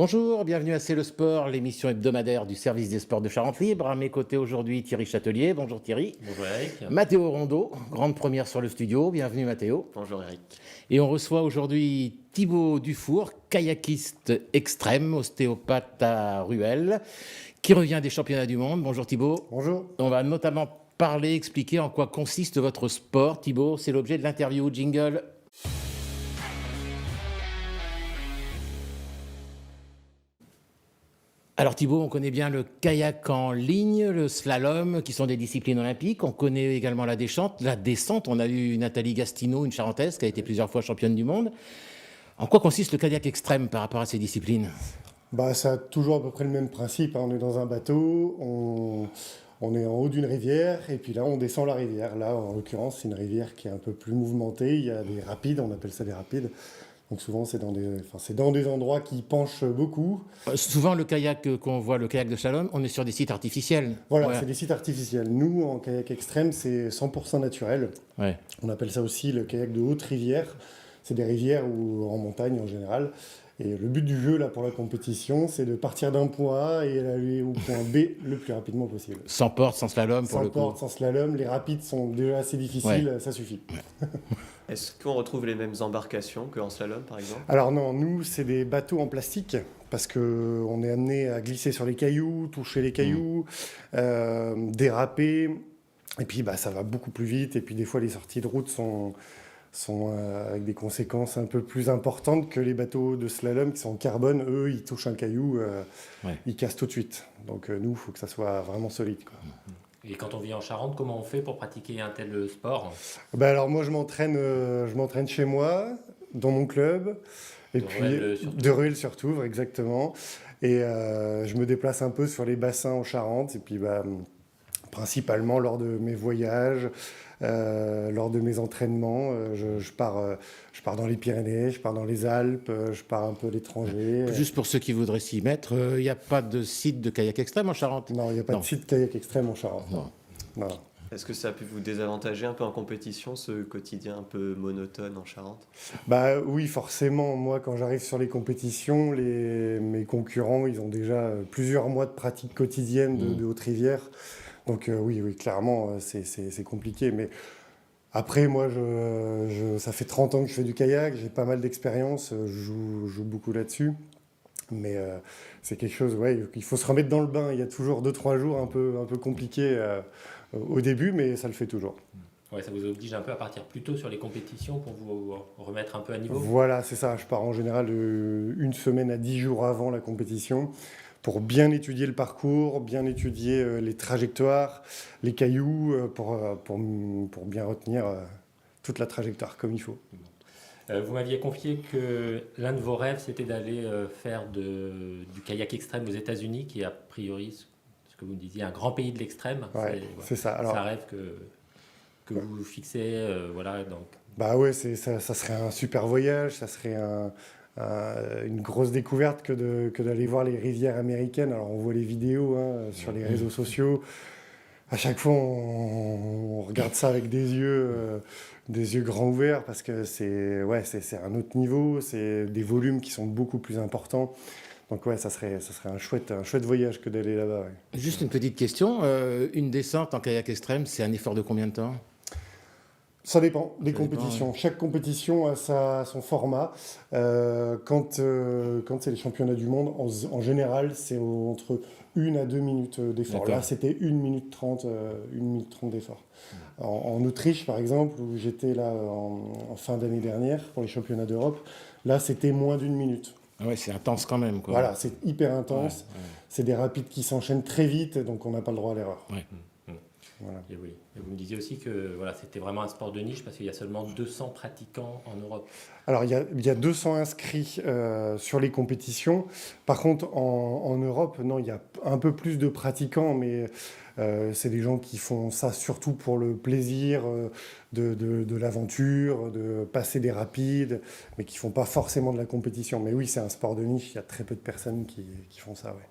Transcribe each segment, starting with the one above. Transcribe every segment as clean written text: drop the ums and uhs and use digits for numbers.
Bonjour, bienvenue à C'est le Sport, l'émission hebdomadaire du service des sports de Charente Libre. À mes côtés aujourd'hui, Thierry Châtelier. Bonjour Thierry. Bonjour Eric. Mathéo Rondeau, grande première sur le studio. Bienvenue Mathéo. Bonjour Eric. Et on reçoit aujourd'hui Thibaut Dufour, kayakiste extrême, ostéopathe à Ruelle, qui revient des championnats du monde. Bonjour Thibaut. Bonjour. On va notamment expliquer en quoi consiste votre sport. Thibaut, c'est l'objet de l'interview. Jingle. Alors Thibaut, on connaît bien le kayak en ligne, le slalom, qui sont des disciplines olympiques. On connaît également la descente. On a eu Nathalie Gastineau, une Charentaise, qui a été plusieurs fois championne du monde. En quoi consiste le kayak extrême par rapport à ces disciplines ? Ça a toujours à peu près le même principe. On est dans un bateau, on est en haut d'une rivière, et puis là, on descend la rivière. Là, en l'occurrence, c'est une rivière qui est un peu plus mouvementée. Il y a des rapides, on appelle ça des rapides. Donc souvent, c'est dans des endroits qui penchent beaucoup. Souvent, le kayak qu'on voit, le kayak de slalom, on est sur des sites artificiels. Voilà, Ouais. c'est des sites artificiels. Nous, en kayak extrême, c'est 100% naturel. Ouais. On appelle ça aussi le kayak de haute rivière. C'est des rivières ou en montagne en général. Et le but du jeu là, pour la compétition, c'est de partir d'un point A et aller au point B le plus rapidement possible. Sans porte, sans slalom, pour Sans le coup. porte, sans slalom, les rapides sont déjà assez difficiles, ça suffit. Est-ce qu'on retrouve les mêmes embarcations qu'en slalom par exemple? Alors non, nous, c'est des bateaux en plastique, parce qu'on est amené à glisser sur les cailloux, toucher les cailloux, déraper, et puis ça va beaucoup plus vite, et puis des fois les sorties de route sont avec des conséquences un peu plus importantes que les bateaux de slalom qui sont en carbone. Eux, ils touchent un caillou, ils cassent tout de suite. Donc nous, il faut que ça soit vraiment solide, quoi. Et quand on vit en Charente, comment on fait pour pratiquer un tel sport ? Alors moi, je m'entraîne chez moi, dans mon club, et De puis Ruelle-sur-Touvre. de Ruelle-sur-Touvre, exactement. Et je me déplace un peu sur les bassins en Charente, et puis principalement lors de mes voyages, lors de mes entraînements, je pars dans les Pyrénées, je pars dans les Alpes, je pars un peu à l'étranger. Juste pour ceux qui voudraient s'y mettre, il n'y a pas de site de kayak extrême en Charente ? Non, il n'y a pas Non. de site kayak extrême en Charente. Non. Non. Est-ce que ça a pu vous désavantager un peu en compétition, ce quotidien un peu monotone en Charente? Oui, forcément. Moi, quand j'arrive sur les compétitions, mes concurrents, ils ont déjà plusieurs mois de pratique quotidienne de haute rivière. Donc oui, clairement, c'est compliqué. Mais après, moi, ça fait 30 ans que je fais du kayak, j'ai pas mal d'expérience, je joue beaucoup là-dessus. Mais c'est quelque chose, il faut se remettre dans le bain. Il y a toujours 2-3 jours un peu compliqués au début, mais ça le fait toujours. Ouais, ça vous oblige un peu à partir plus tôt sur les compétitions pour vous remettre un peu à niveau ? Voilà, c'est ça. Je pars en général une semaine à 10 jours avant la compétition pour bien étudier le parcours, bien étudier les trajectoires, les cailloux, pour bien retenir toute la trajectoire comme il faut. Vous m'aviez confié que l'un de vos rêves, c'était d'aller faire du kayak extrême aux États-Unis, qui est a priori, ce que vous me disiez, un grand pays de l'extrême. Ouais, c'est ça. Alors, C'est un rêve que vous fixez, voilà, donc. ça serait un super voyage, ça serait une grosse découverte que d'aller voir les rivières américaines. Alors on voit les vidéos sur les réseaux sociaux. À chaque fois, on regarde ça avec des yeux grands ouverts, parce que c'est un autre niveau, c'est des volumes qui sont beaucoup plus importants. Donc ça serait un chouette voyage que d'aller là-bas. Ouais. Juste une petite question, une descente en kayak extrême, c'est un effort de combien de temps ? Ça dépend des Ça compétitions. dépend, Chaque compétition a son format. Quand c'est les championnats du monde, en général, c'est entre 1 à 2 minutes d'effort. D'accord. Là, c'était 1 minute 30, 1 minute 30 d'effort. En Autriche, par exemple, où j'étais là en fin d'année dernière pour les championnats d'Europe, là, c'était moins d'1 minute. Ah ouais, c'est intense quand même, quoi. Voilà, c'est hyper intense. Ouais. C'est des rapides qui s'enchaînent très vite, donc on n'a pas le droit à l'erreur. Ouais. Voilà. Et oui. Et vous me disiez aussi que voilà, c'était vraiment un sport de niche parce qu'il y a seulement 200 pratiquants en Europe. Alors, il y a 200 inscrits sur les compétitions. Par contre, en Europe, non, il y a un peu plus de pratiquants, mais c'est des gens qui font ça surtout pour le plaisir de l'aventure, de passer des rapides, mais qui ne font pas forcément de la compétition. Mais oui, c'est un sport de niche, il y a très peu de personnes qui font ça, ouais.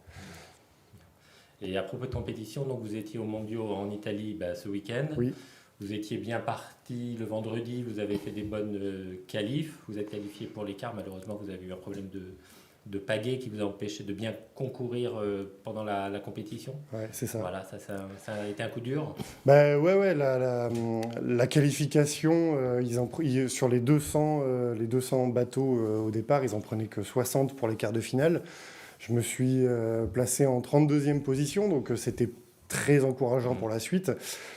Et à propos de compétition, donc vous étiez aux Mondiaux en Italie ce week-end. Oui. Vous étiez bien parti le vendredi, vous avez fait des bonnes qualifs. Vous êtes qualifié pour l'écart. Malheureusement, vous avez eu un problème de pagaie qui vous a empêché de bien concourir pendant la compétition. Ouais, c'est ça. Voilà, ça a été un coup dur. Bah ouais, la qualification, sur les 200 bateaux au départ, ils en prenaient que 60 pour les quarts de finale. Je me suis placé en 32e position, donc c'était très encourageant pour la suite.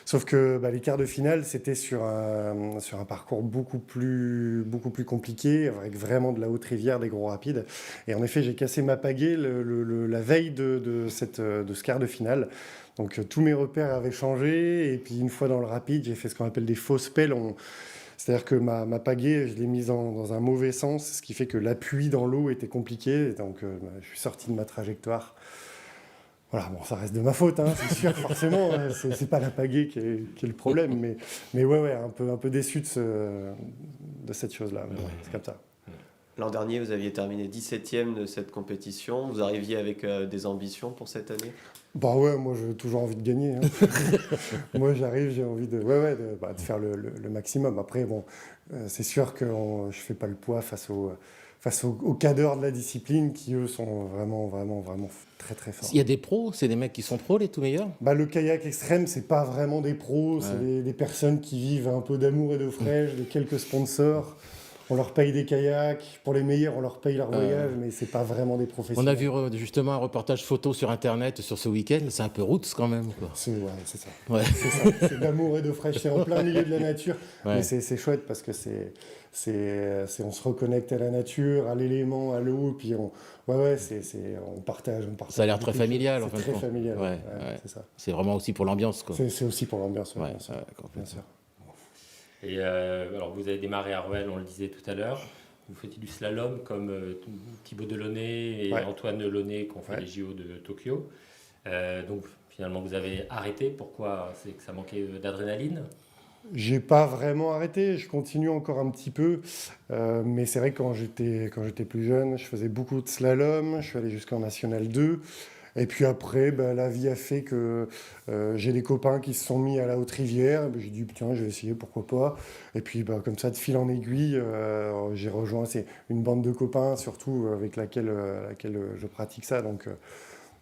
Sauf que les quarts de finale, c'était sur un parcours beaucoup plus compliqué, avec vraiment de la haute rivière, des gros rapides. Et en effet, j'ai cassé ma pagaie la veille de ce quart de finale. Donc tous mes repères avaient changé. Et puis une fois dans le rapide, j'ai fait ce qu'on appelle des fausses pelles. C'est-à-dire que ma pagaie, je l'ai mise dans un mauvais sens, ce qui fait que l'appui dans l'eau était compliqué. Donc je suis sorti de ma trajectoire. Voilà, bon, ça reste de ma faute, hein, c'est sûr, forcément. C'est pas la pagaie qui est le problème. Mais ouais, un peu déçu de cette chose-là. Mais ouais, c'est comme ça. L'an dernier, vous aviez terminé 17e de cette compétition. Vous arriviez avec des ambitions pour cette année? Bah ouais, moi j'ai toujours envie de gagner. Hein. Moi j'arrive, j'ai envie de faire le maximum. Après, bon, c'est sûr que je fais pas le poids face aux cadors de la discipline qui, eux, sont vraiment très très forts. Il y a des pros, c'est des mecs qui sont pros, les tout meilleurs? Le kayak extrême, c'est pas vraiment des pros, c'est des personnes qui vivent un peu d'amour et d'eau fraîche, de quelques sponsors. On leur paye des kayaks. Pour les meilleurs, on leur paye leur voyage, mais c'est pas vraiment des professionnels. On a vu justement un reportage photo sur Internet sur ce week-end. C'est un peu roots quand même, quoi. C'est ça. Ouais. C'est ça. C'est d'amour et d'eau fraîche. C'est en plein milieu de la nature. Ouais. Mais c'est chouette parce que on se reconnecte à la nature, à l'élément, à l'eau. Puis on partage. Ça a l'air très familial, en fin de C'est compte. très familial. Ouais. C'est ça. C'est vraiment aussi pour l'ambiance, quoi. C'est aussi pour l'ambiance, Ouais, bien sûr. Bien sûr. Et alors, vous avez démarré à Ruel, on le disait tout à l'heure. Vous faites du slalom comme Thibaut Delaunay et Antoine Launay qui ont fait les JO de Tokyo. Donc finalement, vous avez arrêté. Pourquoi? C'est que ça manquait d'adrénaline? J'ai pas vraiment arrêté, je continue encore un petit peu, mais c'est vrai que quand j'étais plus jeune, je faisais beaucoup de slalom, je suis allé jusqu'en National 2, et puis après, la vie a fait que j'ai des copains qui se sont mis à la Haute-Rivière, j'ai dit tiens, je vais essayer, pourquoi pas, et puis comme ça, de fil en aiguille, j'ai rejoint une bande de copains, surtout avec laquelle je pratique ça, donc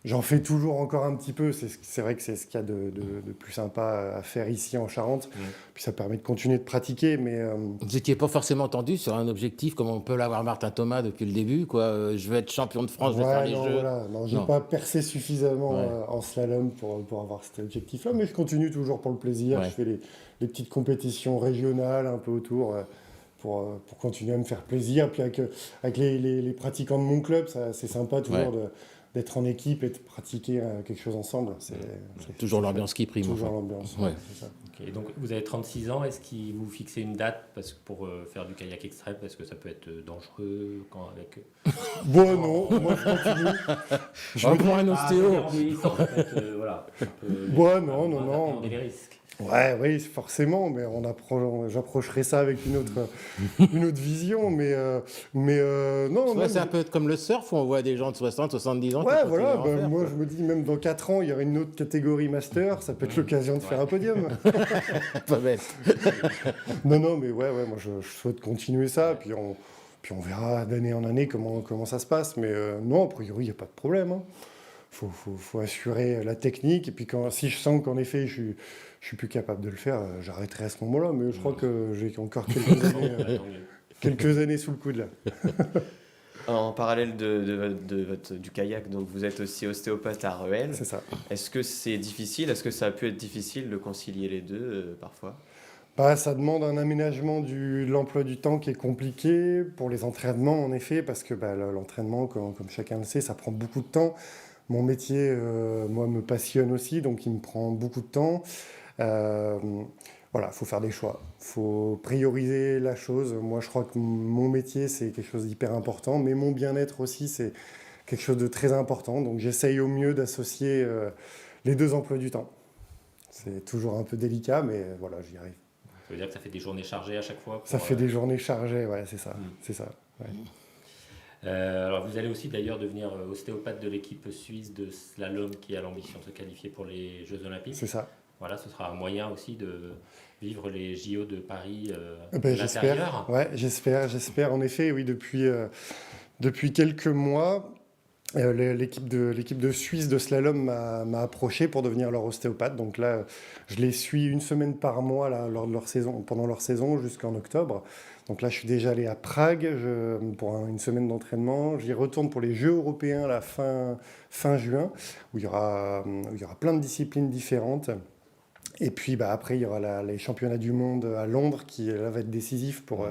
j'en fais toujours encore un petit peu, c'est vrai que c'est ce qu'il y a de plus sympa à faire ici en Charente, puis ça permet de continuer de pratiquer, mais... Vous n'étiez pas forcément tendu sur un objectif comme on peut l'avoir Martin Thomas depuis le début, quoi. Je veux être champion de France, je vais faire les Jeux. Non, j'ai pas percé suffisamment en slalom pour avoir cet objectif-là, mais je continue toujours pour le plaisir, je fais les petites compétitions régionales un peu autour... Pour continuer à me faire plaisir, puis avec les pratiquants de mon club, c'est sympa toujours d'être en équipe et de pratiquer quelque chose ensemble. C'est toujours l'ambiance qui prime. Toujours l'ambiance, c'est ça. Okay, donc vous avez 36 ans, est-ce qu'il vous fixez une date pour faire du kayak extrême, parce que ça peut être dangereux avec... Bon, non, moi je continue. Je vais prendre un ostéo. Voilà. Non. Des risques. Oui, forcément, mais j'approcherai ça avec une autre vision, mais non. C'est un peu comme le surf où on voit des gens de 60, 70 ans. Ouais, voilà, moi je me dis, même dans 4 ans, il y aura une autre catégorie master, ça peut être l'occasion de faire un podium. Pas bête. Non, mais moi je souhaite continuer ça, puis on verra d'année en année comment ça se passe, mais non, a priori, il n'y a pas de problème. Hein. Faut assurer la technique, et puis si je sens qu'en effet je suis plus capable de le faire, j'arrêterai à ce moment-là, mais je crois que j'ai encore quelques années sous le coude là. En parallèle du kayak, donc vous êtes aussi ostéopathe à Ruel. C'est ça. Est-ce que c'est difficile? Est-ce que ça a pu être difficile de concilier les deux parfois? Ça demande un aménagement de l'emploi du temps qui est compliqué pour les entraînements, en effet, parce que l'entraînement, comme chacun le sait, ça prend beaucoup de temps. Mon métier, moi, me passionne aussi, donc il me prend beaucoup de temps. Voilà, il faut faire des choix. Il faut prioriser la chose. Moi, je crois que mon métier, c'est quelque chose d'hyper important, mais mon bien-être aussi, c'est quelque chose de très important. Donc, j'essaye au mieux d'associer les deux emplois du temps. C'est toujours un peu délicat, mais voilà, j'y arrive. Ça veut dire que ça fait des journées chargées à chaque fois Ça fait des journées chargées, ouais, c'est ça. C'est ça, ouais. Alors vous allez aussi d'ailleurs devenir ostéopathe de l'équipe suisse de slalom qui a l'ambition de se qualifier pour les Jeux Olympiques. C'est ça. Voilà, ce sera un moyen aussi de vivre les JO de Paris de l'intérieur. Ouais, j'espère. En effet, oui, depuis Depuis quelques mois, l'équipe de Suisse de slalom m'a approché pour devenir leur ostéopathe. Donc là, je les suis une semaine par mois là, pendant leur saison jusqu'en octobre. Donc là, je suis déjà allé à Prague pour une semaine d'entraînement. J'y retourne pour les Jeux européens la fin juin, où il y aura plein de disciplines différentes. Et puis après, il y aura les championnats du monde à Londres qui là, va être décisif pour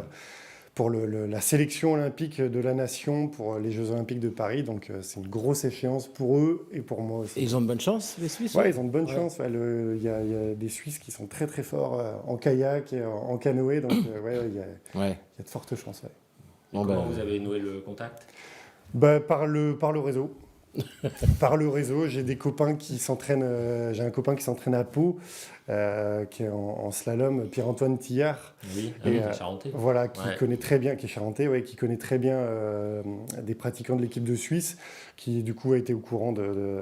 la sélection olympique de la nation pour les Jeux olympiques de Paris. Donc c'est une grosse échéance pour eux et pour moi aussi. Et ils ont de bonnes chances, les Suisses? Ouais, ils ont de bonnes chances. Il y a des Suisses qui sont très très forts en kayak et en canoë. Donc il y a de fortes chances. Ouais. Comment vous avez noué le contact? Par le réseau. Par le réseau, j'ai des copains qui s'entraînent. J'ai un copain qui s'entraîne à Pau, qui est en slalom, Pierre-Antoine Tillard. Oui, qui est charentais. Voilà, qui connaît très bien, qui est charentais, qui connaît très bien des pratiquants de l'équipe de Suisse, qui du coup a été au courant de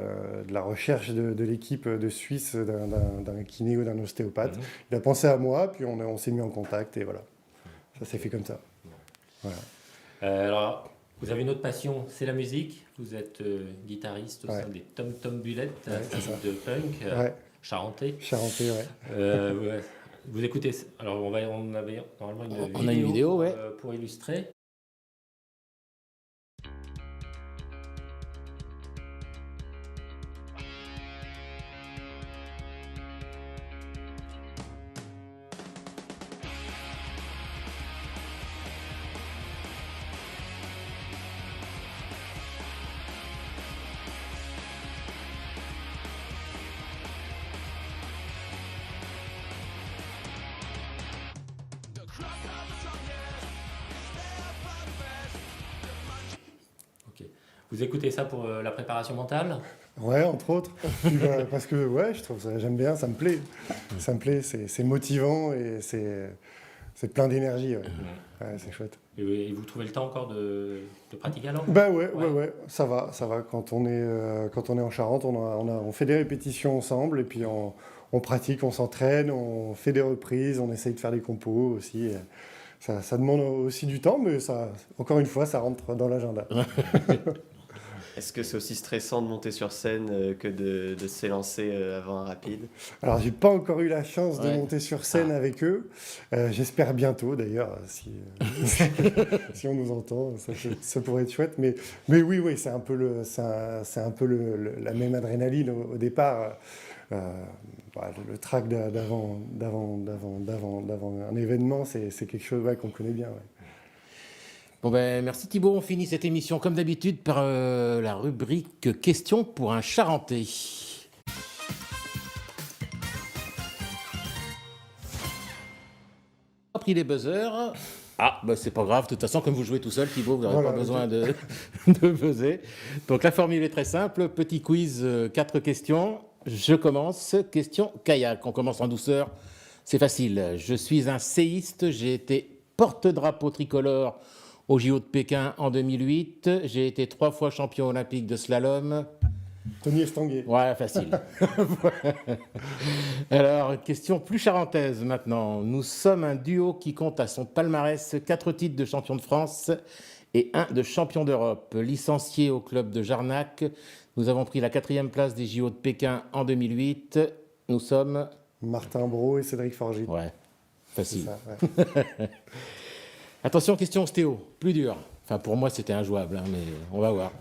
la recherche de l'équipe de Suisse d'un kiné ou d'un ostéopathe. Il a pensé à moi, puis on s'est mis en contact et voilà, ça s'est fait comme ça. Voilà. Alors, vous avez une autre passion, c'est la musique. Vous êtes guitariste au sein des Tom Tom Bullets, de punk, charentais. Charentais, ouais. Vous écoutez. Alors, on avait normalement une vidéo pour illustrer. Vous écoutez ça pour la préparation mentale? Ouais, entre autres. Parce que je trouve ça, j'aime bien, ça me plaît. Ça me plaît, c'est motivant et c'est plein d'énergie. Ouais, c'est chouette. Et vous trouvez le temps encore de pratiquer alors? Ouais, ça va. Quand on est en Charente, on fait des répétitions ensemble et puis on pratique, on s'entraîne, on fait des reprises, on essaye de faire des compos aussi. Ça demande aussi du temps, mais ça, encore une fois, ça rentre dans l'agenda. Est-ce que c'est aussi stressant de monter sur scène que de s'élancer avant un rapide? Alors, j'ai pas encore eu la chance de monter sur scène avec eux. J'espère bientôt, d'ailleurs, si on nous entend, ça pourrait être chouette. Mais oui, c'est un peu la même adrénaline au départ. Le track d'avant un événement, c'est quelque chose qu'on connaît bien. Ouais. Bon merci Thibaut, on finit cette émission comme d'habitude par la rubrique questions pour un Charentais. On a pris les buzzers. C'est pas grave, de toute façon comme vous jouez tout seul Thibaut, vous n'aurez pas besoin de buzzer. Donc la formule est très simple, petit quiz, 4 questions. Je commence, question kayak, on commence en douceur, c'est facile. Je suis un séiste, j'ai été porte-drapeau tricolore au JO de Pékin en 2008. J'ai été 3 fois champion olympique de slalom. Tony Estanguet. Ouais, facile. Alors, question plus charentaise maintenant. Nous sommes un duo qui compte à son palmarès 4 titres de champion de France et 1 de champion d'Europe. Licencié au club de Jarnac, nous avons pris la 4e place des JO de Pékin en 2008. Nous sommes... Martin Brault et Cédric Forgy. Ouais, facile. C'est ça, ouais. Attention, question ostéo, plus dur. Enfin, pour moi, c'était injouable, mais on va voir.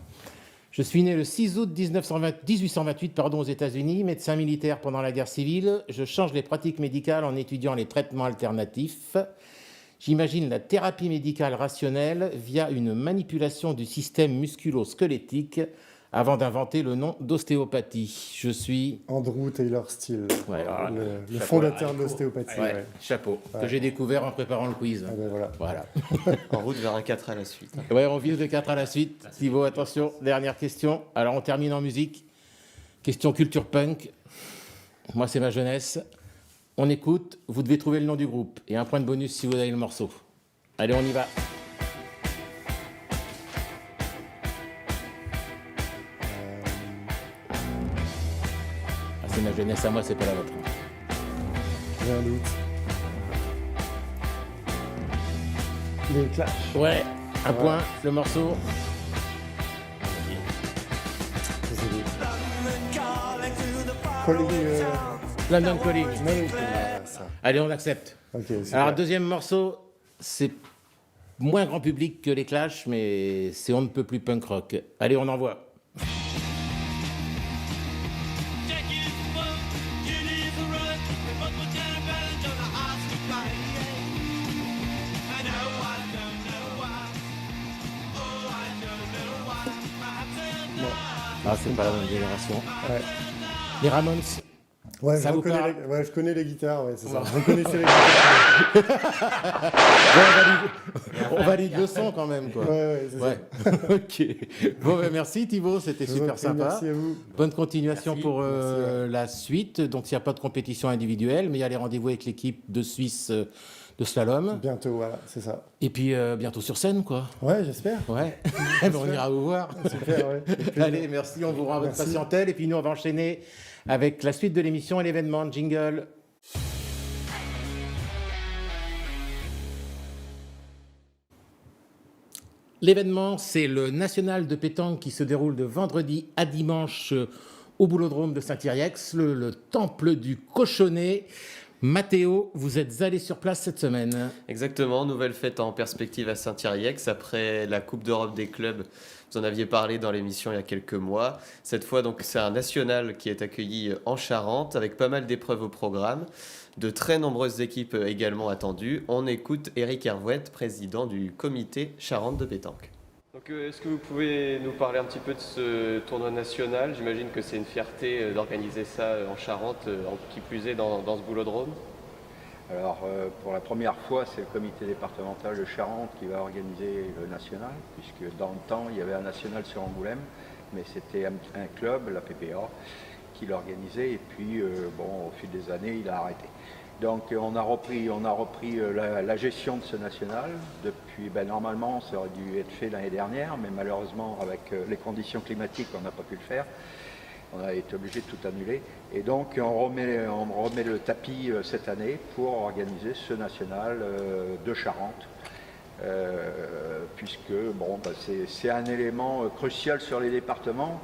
Je suis né le 6 août 1828 aux États-Unis, médecin militaire pendant la guerre civile. Je change les pratiques médicales en étudiant les traitements alternatifs. J'imagine la thérapie médicale rationnelle via une manipulation du système musculo-squelettique avant d'inventer le nom d'ostéopathie. Je suis... Andrew Taylor Still, le Chapeau, fondateur de l'ostéopathie. Chapeau, que j'ai découvert en préparant le quiz. Voilà. En route vers un 4 à la suite. Ouais, on vise de 4 à la suite. Thibaut, attention, dernière question. Alors, on termine en musique. Question culture punk. Moi, c'est ma jeunesse. On écoute, vous devez trouver le nom du groupe. Et un point de bonus si vous avez le morceau. Allez, on y va. C'est ma jeunesse à moi, c'est pas la vôtre. J'ai un doute. Les Clash. Ouais, un point, le morceau. Calling, London Calling. voilà, ça. Allez, on accepte. Ok, super. Alors, deuxième morceau, c'est moins grand public que les Clash, mais c'est on ne peut plus punk rock. Allez, on envoie. Ah, c'est pas la même génération. Ouais. Les Ramones. Ouais, Ça vous parle je connais les guitares, ouais, c'est ça. Vous connaissez les guitares. On valide le son quand même, quoi. Ouais, c'est ça. Ok. Bon, ben, merci Thibaut, c'était Je vous en super prie, sympa. Merci à vous. Bonne continuation Merci. pour Merci, la suite. Donc, il n'y a pas de compétition individuelle, mais il y a les rendez-vous avec l'équipe de Suisse de slalom. Bientôt, voilà, c'est ça. Et puis, bientôt sur scène, quoi. Ouais, j'espère. Ouais. Eh ben, on ira vous voir. Super, ouais. Avec plaisir. Allez, merci, on vous rend votre Merci. patientèle. Et puis, nous, on va enchaîner avec la suite de l'émission et l'événement. Jingle. L'événement, c'est le national de pétanque qui se déroule de vendredi à dimanche au Boulodrome de Saint-Yrieix, le temple du cochonnet. Mathéo, vous êtes allé sur place cette semaine. Exactement, nouvelle fête en perspective à Saint-Yrieix après la Coupe d'Europe des clubs. Vous en aviez parlé dans l'émission il y a quelques mois. Cette fois, donc, c'est un national qui est accueilli en Charente avec pas mal d'épreuves au programme. De très nombreuses équipes également attendues. On écoute Eric Hervouette, président du comité Charente de pétanque. Donc, est-ce que vous pouvez nous parler un petit peu de ce tournoi national ? J'imagine que c'est une fierté d'organiser ça en Charente, qui plus est dans ce boulodrome. Alors, pour la première fois, c'est le comité départemental de Charente qui va organiser le national, puisque dans le temps, il y avait un national sur Angoulême, mais c'était un club, la PPA, qui l'organisait, et puis, au fil des années, il a arrêté. Donc, on a repris la gestion de ce national. Depuis, normalement, ça aurait dû être fait l'année dernière, mais malheureusement, avec les conditions climatiques, on n'a pas pu le faire. On a été obligé de tout annuler. Et donc, on remet le tapis cette année pour organiser ce national de Charente. Puisque c'est un élément crucial sur les départements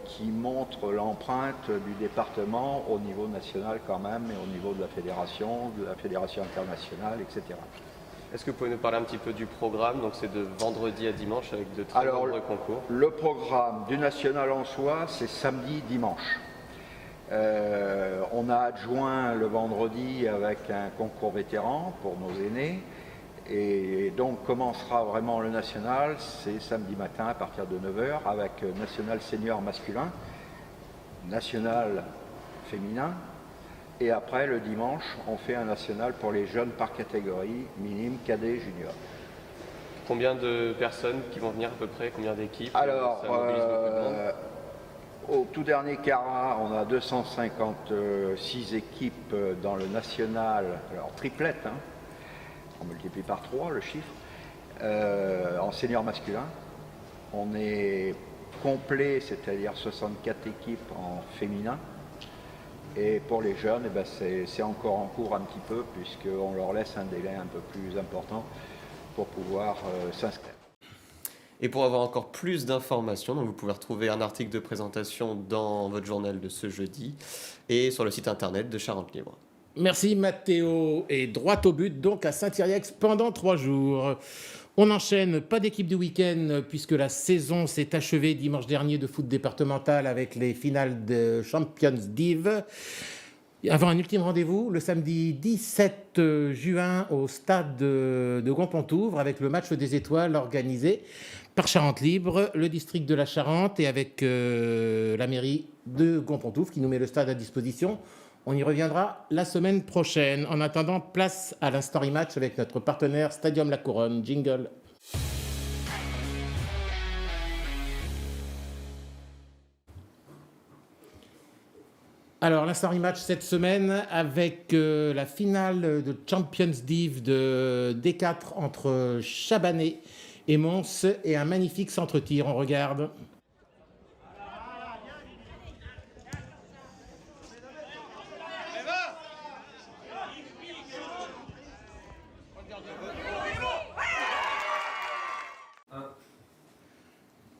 qui montre l'empreinte du département au niveau national quand même, et au niveau de la fédération internationale, etc. Est-ce que vous pouvez nous parler un petit peu du programme ? Donc c'est de vendredi à dimanche avec de très nombreux concours. Le programme du national en soi, c'est samedi, dimanche. On a adjoint le vendredi avec un concours vétéran pour nos aînés. Et donc commencera vraiment le national, c'est samedi matin à partir de 9h avec national senior masculin, national féminin. Et après, le dimanche, on fait un national pour les jeunes par catégorie, minime, cadet, junior. Combien de personnes qui vont venir à peu près ? Combien d'équipes ? Alors, Ça mobilise beaucoup de monde. au tout dernier CARA, on a 256 équipes dans le national, alors triplette, hein, on multiplie par 3 le chiffre, en senior masculin. On est complet, c'est-à-dire 64 équipes en féminin. Et pour les jeunes, c'est encore en cours un petit peu, puisqu'on leur laisse un délai un peu plus important pour pouvoir s'inscrire. Et pour avoir encore plus d'informations, donc vous pouvez retrouver un article de présentation dans votre journal de ce jeudi et sur le site internet de Charente Libre. Merci Mathéo. Et droit au but donc à Saint-Yrieix pendant 3 jours. On enchaîne, pas d'équipe du week-end puisque la saison s'est achevée dimanche dernier de foot départemental avec les finales de Champions Div. Avant un ultime rendez-vous, le samedi 17 juin au stade de Gonpontouvre avec le match des étoiles organisé par Charente Libre, le district de la Charente et avec la mairie de Gonpontouvre qui nous met le stade à disposition. On y reviendra la semaine prochaine. En attendant, place à l'instant rematch avec notre partenaire Stadium La Couronne. Jingle. Alors, l'instant rematch cette semaine avec la finale de Champions Div de D4 entre Chabanais et Mons et un magnifique centre-tir. On regarde.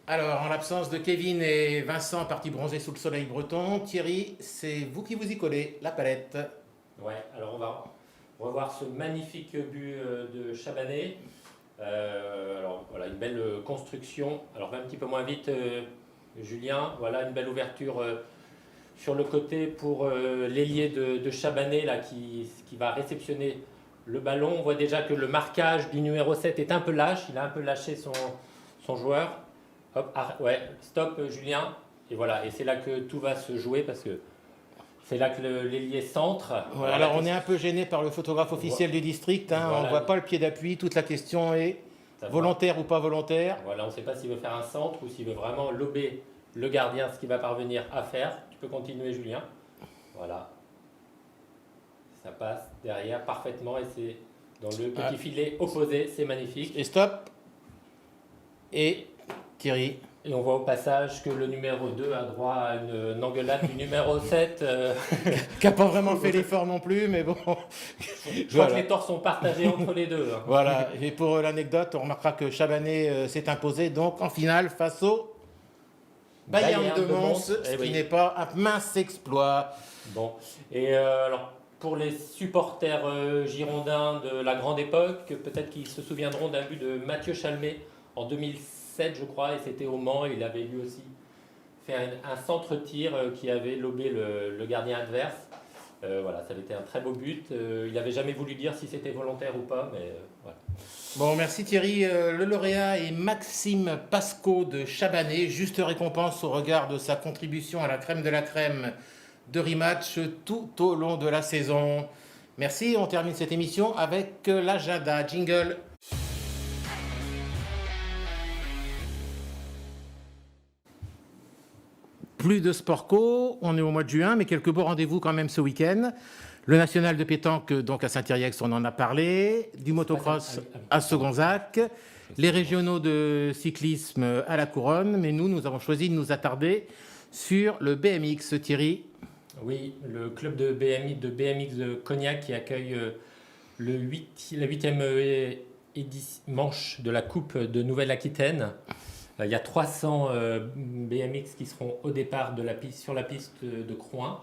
Alors, en l'absence de Kevin et Vincent partis bronzer sous le soleil breton, Thierry, c'est vous qui vous y collez, la palette. Ouais, alors on va revoir ce magnifique but de Chabanais. Alors voilà, une belle construction. Alors va un petit peu moins vite, Julien. Voilà, une belle ouverture sur le côté pour l'ailier de Chabanais là, qui va réceptionner le ballon. On voit déjà que le marquage du numéro 7 est un peu lâche. Il a un peu lâché son joueur. Hop, ouais, stop Julien. Et voilà, et c'est là que tout va se jouer parce que c'est là que l'ailier centre. Voilà, alors on est un peu gêné par le photographe officiel du district. Hein, voilà. On ne voit pas le pied d'appui. Toute la question est volontaire ou pas volontaire. Voilà, on ne sait pas s'il veut faire un centre ou s'il veut vraiment lober le gardien, ce qu'il va parvenir à faire. Tu peux continuer Julien. Voilà. Ça passe derrière parfaitement et c'est dans le petit filet opposé. C'est magnifique. Et stop. Et Thierry. Et on voit au passage que le numéro 2 a droit à une engueulade du numéro 7. Qui n'a pas vraiment fait l'effort non plus, mais bon. Je crois que les torts sont partagés entre les deux. Hein. Voilà, et pour l'anecdote, on remarquera que Chabanais s'est imposé donc en finale face au Bayern de Mons, ce qui n'est pas un mince exploit. Bon, et alors pour les supporters girondins de la grande époque, peut-être qu'ils se souviendront d'un but de Mathieu Chalmé en 2007, je crois, et c'était au Mans. Il avait lui aussi fait un centre-tir qui avait lobé le gardien adverse. Voilà, ça avait été un très beau but. Il n'avait jamais voulu dire si c'était volontaire ou pas, mais voilà. Bon, merci Thierry. Le lauréat est Maxime Pasco de Chabanais. Juste récompense au regard de sa contribution à la crème de la crème de Rematch tout au long de la saison. Merci, on termine cette émission avec l'agenda. Jingle. Plus de sport co, on est au mois de juin, mais quelques beaux rendez-vous quand même ce week-end. Le national de pétanque, donc à Saint-Yrieix, on en a parlé. Du motocross à Segonzac. Les régionaux de cyclisme à la Couronne. Mais nous avons choisi de nous attarder sur le BMX, Thierry. Oui, le club de BMX de Cognac qui accueille la 8e manche de la Coupe de Nouvelle-Aquitaine. Il y a 300 BMX qui seront au départ sur la piste de Croin.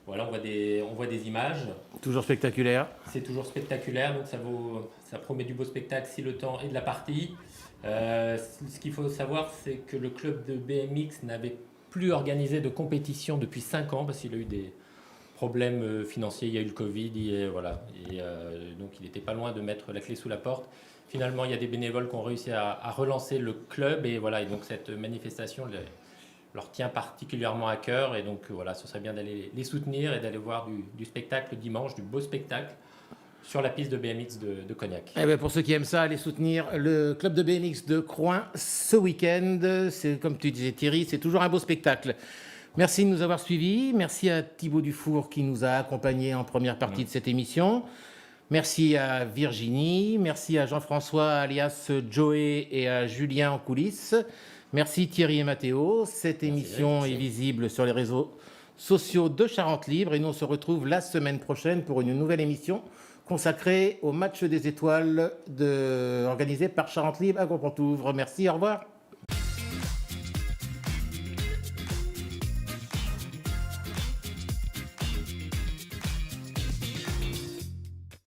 Voilà, on voit des images. Toujours spectaculaire. C'est toujours spectaculaire, donc ça promet du beau spectacle si le temps est de la partie. Ce qu'il faut savoir, c'est que le club de BMX n'avait plus organisé de compétition depuis 5 ans parce qu'il a eu des problèmes financiers, il y a eu le Covid, voilà. Donc il n'était pas loin de mettre la clé sous la porte. Finalement, il y a des bénévoles qui ont réussi à relancer le club et voilà. Et donc cette manifestation leur tient particulièrement à cœur et donc voilà, ce serait bien d'aller les soutenir et d'aller voir du spectacle dimanche, du beau spectacle sur la piste de BMX de Cognac. Eh bien, pour ceux qui aiment ça, allez soutenir le club de BMX de Croin ce week-end. C'est comme tu disais Thierry, c'est toujours un beau spectacle. Merci de nous avoir suivis. Merci à Thibaut Dufour qui nous a accompagnés en première partie de cette émission. Merci à Virginie, merci à Jean-François alias Joey et à Julien en coulisses. Merci Thierry et Mathéo. Cette émission est visible sur les réseaux sociaux de Charente Libre et nous on se retrouve la semaine prochaine pour une nouvelle émission consacrée au match des étoiles organisé par Charente Libre à Gros-Pontouvre. Merci, au revoir.